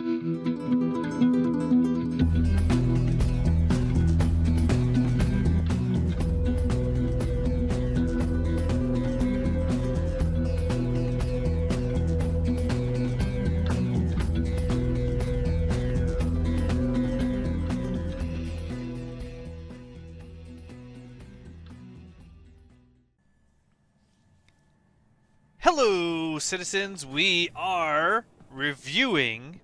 Hello, citizens. We are reviewing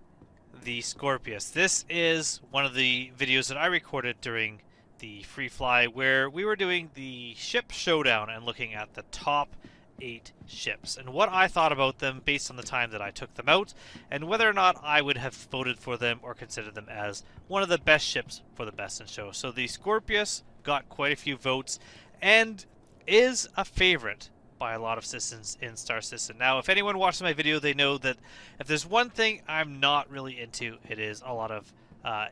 the Scorpius. This is one of the videos that I recorded during the free fly where we were doing the ship showdown and looking at the top 8 ships and what I thought about them based on the time that I took them out and whether or not I would have voted for them or considered them as one of the best ships for the best in show. So the Scorpius got quite a few votes and is a favorite by a lot of citizens in Star Citizen. Now, if anyone watches my video, they know that if there's one thing I'm not really into, it is a lot of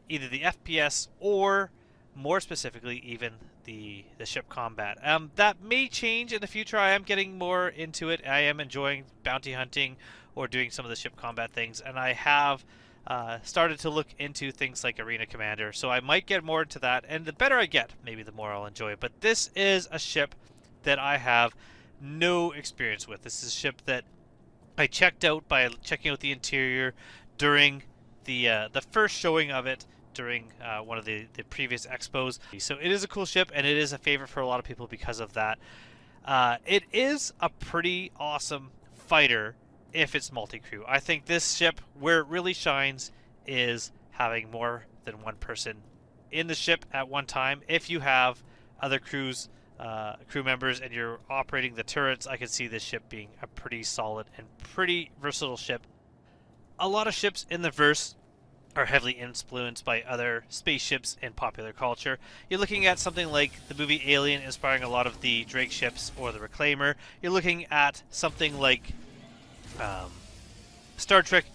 either the FPS or, more specifically, even the ship combat. That may change in the future. I am getting more into it. I am enjoying bounty hunting or doing some of the ship combat things, and I have started to look into things like Arena Commander, so I might get more into that, and the better I get, maybe the more I'll enjoy it. But this is a ship that I have no experience with. This is a ship that I checked out by checking out the interior during the first showing of it during one of the previous expos. So it is a cool ship and it is a favorite for a lot of people because of that. It is a pretty awesome fighter if it's multi-crew. I think this ship, where it really shines, is having more than one person in the ship at one time. If you have other crew members and you're operating the turrets, I can see this ship being a pretty solid and pretty versatile ship. A lot of ships in the verse are heavily influenced by other spaceships in popular culture. You're looking at something like the movie Alien inspiring a lot of the Drake ships or the Reclaimer. You're looking at something like Star Trek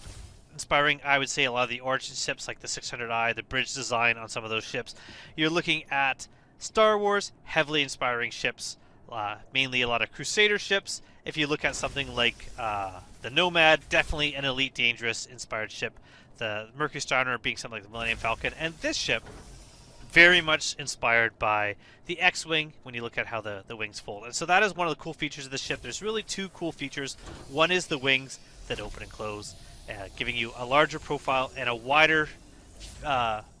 inspiring, I would say, a lot of the Origin ships like the 600i, the bridge design on some of those ships. You're looking at Star Wars, heavily inspiring ships, mainly a lot of Crusader ships. If you look at something like the Nomad, definitely an Elite Dangerous inspired ship. The Mercury Starner being something like the Millennium Falcon. And this ship, very much inspired by the X-Wing when you look at how the wings fold. And so that is one of the cool features of the ship. There's really two cool features. One is the wings that open and close, giving you a larger profile and a wider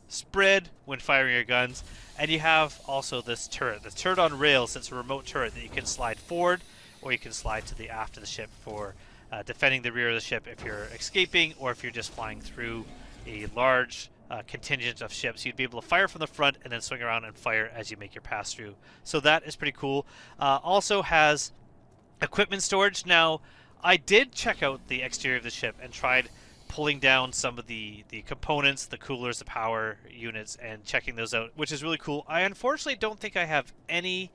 spread when firing your guns. And you have also this turret. The turret on rails, it's a remote turret that you can slide forward or you can slide to the aft of the ship for defending the rear of the ship if you're escaping or if you're just flying through a large contingent of ships. You'd be able to fire from the front and then swing around and fire as you make your pass through. So that is pretty cool. Also has equipment storage. Now, I did check out the exterior of the ship and tried pulling down some of the components, the coolers, the power units, and checking those out, which is really cool. I unfortunately don't think I have any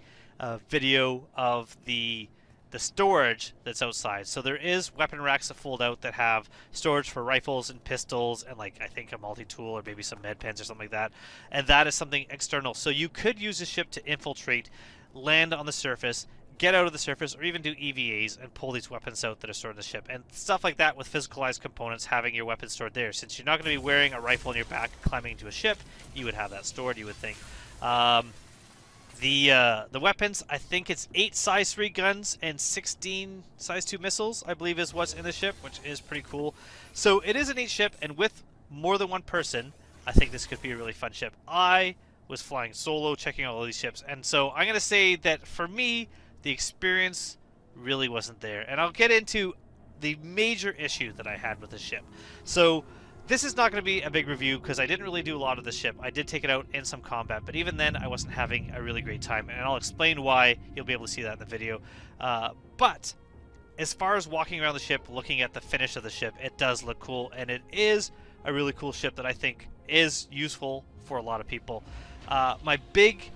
video of the storage that's outside. So there is weapon racks that fold out that have storage for rifles and pistols and, like, I think a multi-tool or maybe some med pens or something like that. And that is something external. So you could use the ship to infiltrate, land on the surface, get out of the surface, or even do EVAs and pull these weapons out that are stored in the ship. And stuff like that with physicalized components, having your weapons stored there. Since you're not going to be wearing a rifle on your back climbing into a ship, you would have that stored, you would think. The weapons, I think it's 8 size 3 guns and 16 size 2 missiles, I believe is what's in the ship, which is pretty cool. So it is a neat ship, and with more than one person, I think this could be a really fun ship. I was flying solo, checking out all these ships, and so I'm going to say that for me, the experience really wasn't there. And I'll get into the major issue that I had with the ship. So this is not going to be a big review because I didn't really do a lot of the ship. I did take it out in some combat, but even then I wasn't having a really great time. And I'll explain why. You'll be able to see that in the video. But as far as walking around the ship, looking at the finish of the ship, it does look cool. And it is a really cool ship that I think is useful for a lot of people. My big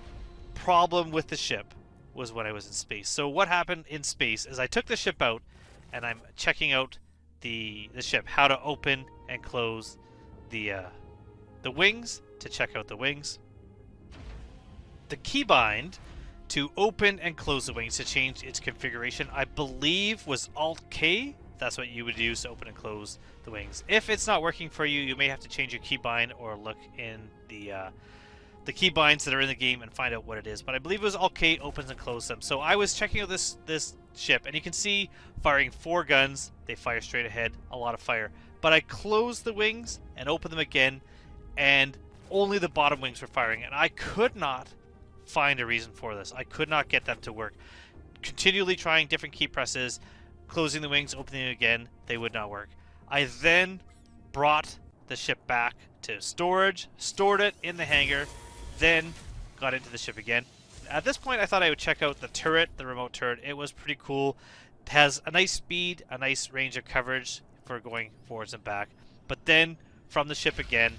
problem with the ship was when I was in space. So what happened in space is I took the ship out and I'm checking out the ship, how to open and close the wings, to check out the wings. The keybind to open and close the wings to change its configuration, I believe, was Alt-K that's what you would use to open and close the wings. If it's not working for you, you may have to change your keybind or look in the keybinds that are in the game and find out what it is. But I believe it was Alt-K opens and closes them. So I was checking out this ship, and you can see firing 4 guns. They fire straight ahead, a lot of fire. But I closed the wings and opened them again, and only the bottom wings were firing, and I could not find a reason for this. I could not get them to work. Continually trying different key presses, closing the wings, opening it again, they would not work. I then brought the ship back to storage, stored it in the hangar, then got into the ship again. At this point, I thought I would check out the turret, the remote turret. It was pretty cool. It has a nice speed, a nice range of coverage for going forwards and back. But then, from the ship again,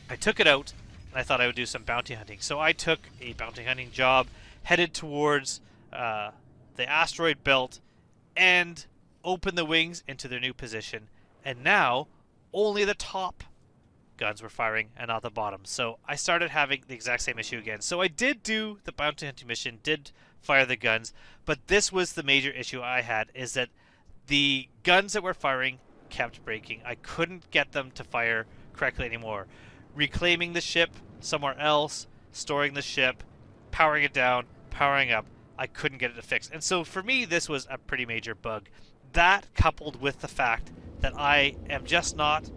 I took it out, and I thought I would do some bounty hunting. So I took a bounty hunting job, headed towards the asteroid belt, and opened the wings into their new position. And now, only the top guns were firing and not the bottom. So I started having the exact same issue again. So I did do the bounty hunting mission, did fire the guns, but this was the major issue I had, is that the guns that were firing kept breaking. I couldn't get them to fire correctly anymore. Reclaiming the ship somewhere else, storing the ship, powering it down, powering up, I couldn't get it to fix. And so for me, this was a pretty major bug. That, coupled with the fact that I am just not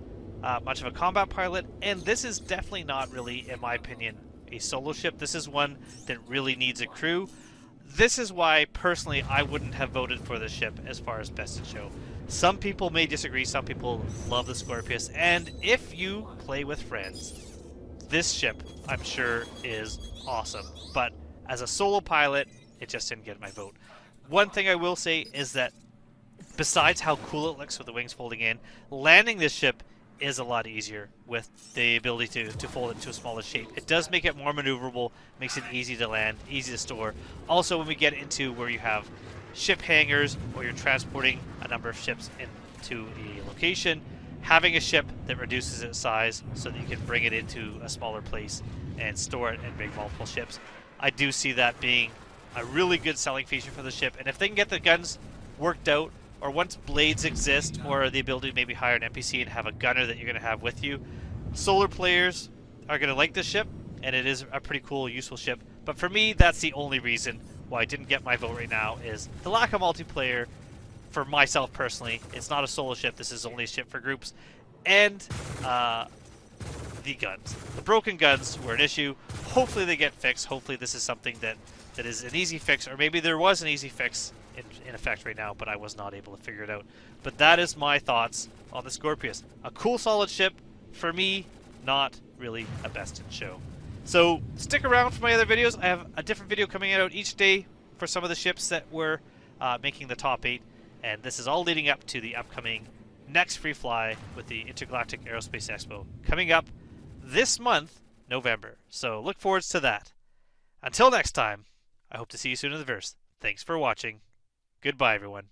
much of a combat pilot, and this is definitely not really, in my opinion, a solo ship. This is one that really needs a crew. This is why, personally, I wouldn't have voted for this ship as far as best in show. Some people may disagree, some people love the Scorpius, and if you play with friends, this ship, I'm sure, is awesome. But as a solo pilot, it just didn't get my vote. One thing I will say is that besides how cool it looks with the wings folding in, landing this ship is a lot easier with the ability to fold it into a smaller shape. It does make it more maneuverable, makes it easy to land, easy to store. Also, when we get into where you have ship hangars or you're transporting a number of ships into a location, having a ship that reduces its size so that you can bring it into a smaller place and store it and bring multiple ships, I do see that being a really good selling feature for the ship. And if they can get the guns worked out, or once blades exist, or the ability to maybe hire an NPC and have a gunner that you're going to have with you, solar players are going to like this ship, and it is a pretty cool, useful ship. But for me, that's the only reason why I didn't get my vote right now, is the lack of multiplayer. For myself personally, it's not a solo ship, this is only a ship for groups, and the guns. The broken guns were an issue. Hopefully they get fixed. Hopefully this is something that is an easy fix, or maybe there was an easy fix in effect right now, but I was not able to figure it out. But that is my thoughts on the Scorpius. A cool, solid ship. For me, not really a best in show. So stick around for my other videos. I have a different video coming out each day for some of the ships that were making the top 8. And this is all leading up to the upcoming next free fly with the Intergalactic Aerospace Expo coming up this month, November. So look forward to that. Until next time, I hope to see you soon in the verse. Thanks for watching. Goodbye, everyone.